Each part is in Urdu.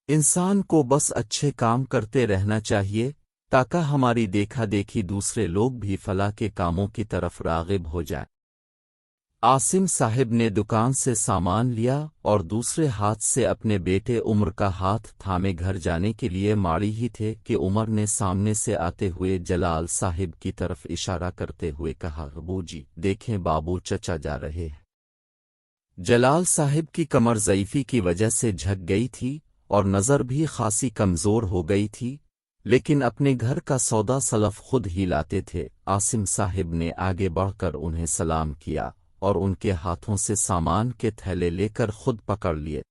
انسان کو بس اچھے کام کرتے رہنا چاہیے تاکہ ہماری دیکھا دیکھی دوسرے لوگ بھی فلاح کے کاموں کی طرف راغب ہو جائیں۔ عاصم صاحب نے دکان سے سامان لیا اور دوسرے ہاتھ سے اپنے بیٹے عمر کا ہاتھ تھامے گھر جانے کے لیے ماڑی ہی تھے کہ عمر نے سامنے سے آتے ہوئے جلال صاحب کی طرف اشارہ کرتے ہوئے کہا، ابو جی دیکھیں بابو چچا جا رہے ہیں۔ جلال صاحب کی کمر ضعیفی کی وجہ سے جھک گئی تھی اور نظر بھی خاصی کمزور ہو گئی تھی، لیکن اپنے گھر کا سودا سلف خود ہی لاتے تھے۔ عاصم صاحب نے آگے بڑھ کر انہیں سلام کیا اور ان کے ہاتھوں سے سامان کے تھیلے لے کر خود پکڑ لیے۔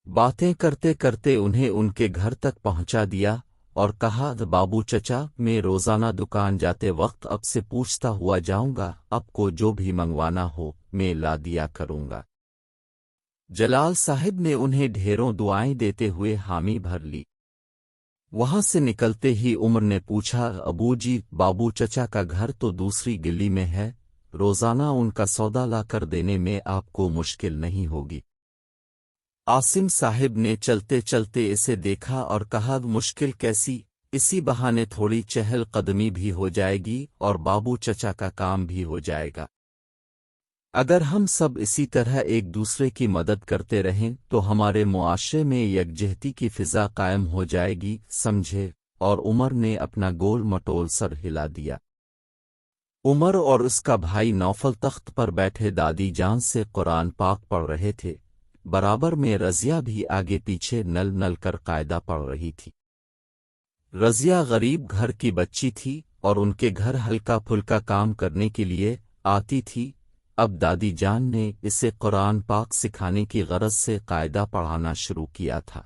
باتیں کرتے کرتے انہیں ان کے گھر تک پہنچا دیا اور کہا، بابو چچا میں روزانہ دکان جاتے وقت اب سے پوچھتا ہوا جاؤں گا، اب کو جو بھی منگوانا ہو میں لا دیا کروں گا۔ جلال صاحب نے انہیں ڈھیروں دعائیں دیتے ہوئے حامی بھر لی۔ وہاں سے نکلتے ہی عمر نے پوچھا، ابو جی بابو چچا کا گھر تو دوسری گلی میں ہے، روزانہ ان کا سودا لا کر دینے میں آپ کو مشکل نہیں ہوگی؟ عاصم صاحب نے چلتے چلتے اسے دیکھا اور کہا، مشکل کیسی، اسی بہانے تھوڑی چہل قدمی بھی ہو جائے گی اور بابو چچا کا کام بھی ہو جائے گا۔ اگر ہم سب اسی طرح ایک دوسرے کی مدد کرتے رہیں تو ہمارے معاشرے میں یکجہتی کی فضا قائم ہو جائے گی، سمجھے؟ اور عمر نے اپنا گول مٹول سر ہلا دیا۔ عمر اور اس کا بھائی نوفل تخت پر بیٹھے دادی جان سے قرآن پاک پڑھ رہے تھے، برابر میں رضیہ بھی آگے پیچھے نل نل کر قاعدہ پڑھ رہی تھی۔ رضیہ غریب گھر کی بچی تھی اور ان کے گھر ہلکا پھلکا کام کرنے کے لیے آتی تھی۔ اب دادی جان نے اسے قرآن پاک سکھانے کی غرض سے قاعدہ پڑھانا شروع کیا تھا۔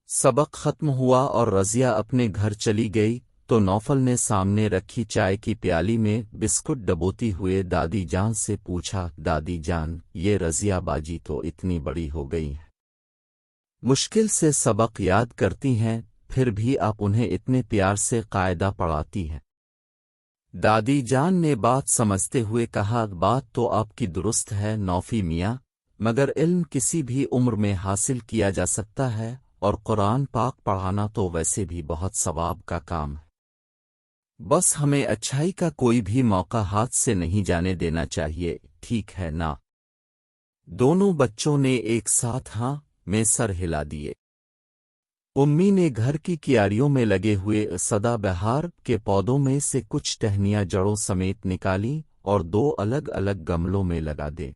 سبق ختم ہوا اور رضیہ اپنے گھر چلی گئی تو نوفل نے سامنے رکھی چائے کی پیالی میں بسکٹ ڈبوتی ہوئے دادی جان سے پوچھا، دادی جان یہ رضیہ باجی تو اتنی بڑی ہو گئی ہیں، مشکل سے سبق یاد کرتی ہیں، پھر بھی آپ انہیں اتنے پیار سے قاعدہ پڑھاتی ہیں؟ دادی جان نے بات سمجھتے ہوئے کہا، بات تو آپ کی درست ہے نوفی میاں، مگر علم کسی بھی عمر میں حاصل کیا جا سکتا ہے اور قرآن پاک پڑھانا تو ویسے بھی بہت ثواب کا کام ہے، بس ہمیں اچھائی کا کوئی بھی موقع ہاتھ سے نہیں جانے دینا چاہیے، ٹھیک ہے نا؟ دونوں بچوں نے ایک ساتھ ہاں میں سر ہلا دیے۔ امی نے گھر کی کیاریوں میں لگے ہوئے سدا بہار کے پودوں میں سے کچھ ٹہنیاں جڑوں سمیت نکالیں اور دو الگ الگ گملوں میں لگا دیں۔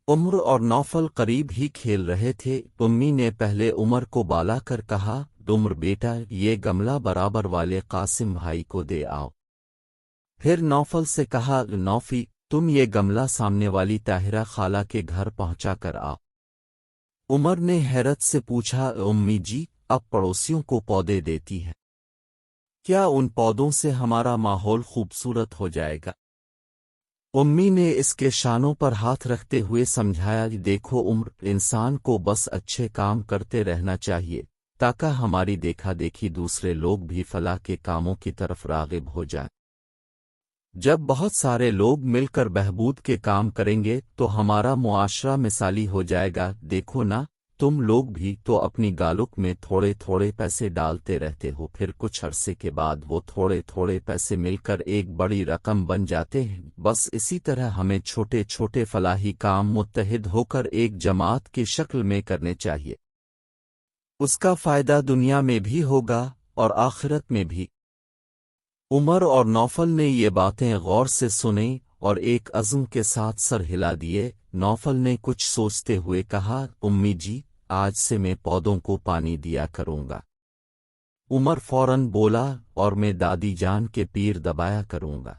عمر اور نوفل قریب ہی کھیل رہے تھے۔ امی نے پہلے عمر کو بالا کر کہا، عمر بیٹا یہ گملہ برابر والے قاسم بھائی کو دے آؤ۔ پھر نوفل سے کہا، نوفی تم یہ گملہ سامنے والی طاہرہ خالہ کے گھر پہنچا کر آؤ۔ عمر نے حیرت سے پوچھا، امی جی اب پڑوسیوں کو پودے دیتی ہے، کیا ان پودوں سے ہمارا ماحول خوبصورت ہو جائے گا؟ امی نے اس کے شانوں پر ہاتھ رکھتے ہوئے سمجھایا، دیکھو عمر انسان کو بس اچھے کام کرتے رہنا چاہیے تاکہ ہماری دیکھا دیکھی دوسرے لوگ بھی فلاح کے کاموں کی طرف راغب ہو جائیں۔ جب بہت سارے لوگ مل کر بہبود کے کام کریں گے تو ہمارا معاشرہ مثالی ہو جائے گا۔ دیکھو نا تم لوگ بھی تو اپنی گالک میں تھوڑے تھوڑے پیسے ڈالتے رہتے ہو، پھر کچھ عرصے کے بعد وہ تھوڑے تھوڑے پیسے مل کر ایک بڑی رقم بن جاتے ہیں۔ بس اسی طرح ہمیں چھوٹے چھوٹے فلاحی کام متحد ہو کر ایک جماعت کی شکل میں کرنے چاہیے، اس کا فائدہ دنیا میں بھی ہوگا اور آخرت میں بھی۔ عمر اور نوفل نے یہ باتیں غور سے سنیں اور ایک عزم کے ساتھ سر ہلا دیے۔ نوفل نے کچھ سوچتے ہوئے کہا، امی جی آج سے میں پودوں کو پانی دیا کروں گا۔ عمر فوراً بولا، اور میں دادی جان کے پیر دبایا کروں گا۔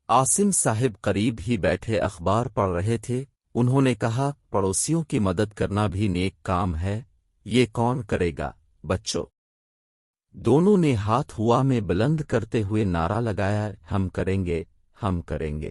عاصم صاحب قریب ہی بیٹھے اخبار پڑھ رہے تھے، انہوں نے کہا، پڑوسیوں کی مدد کرنا بھی نیک کام ہے، یہ کون کرے گا بچوں؟ دونوں نے ہاتھ ہوا میں بلند کرتے ہوئے نعرہ لگایا، ہم کریں گے، ہم کریں گے۔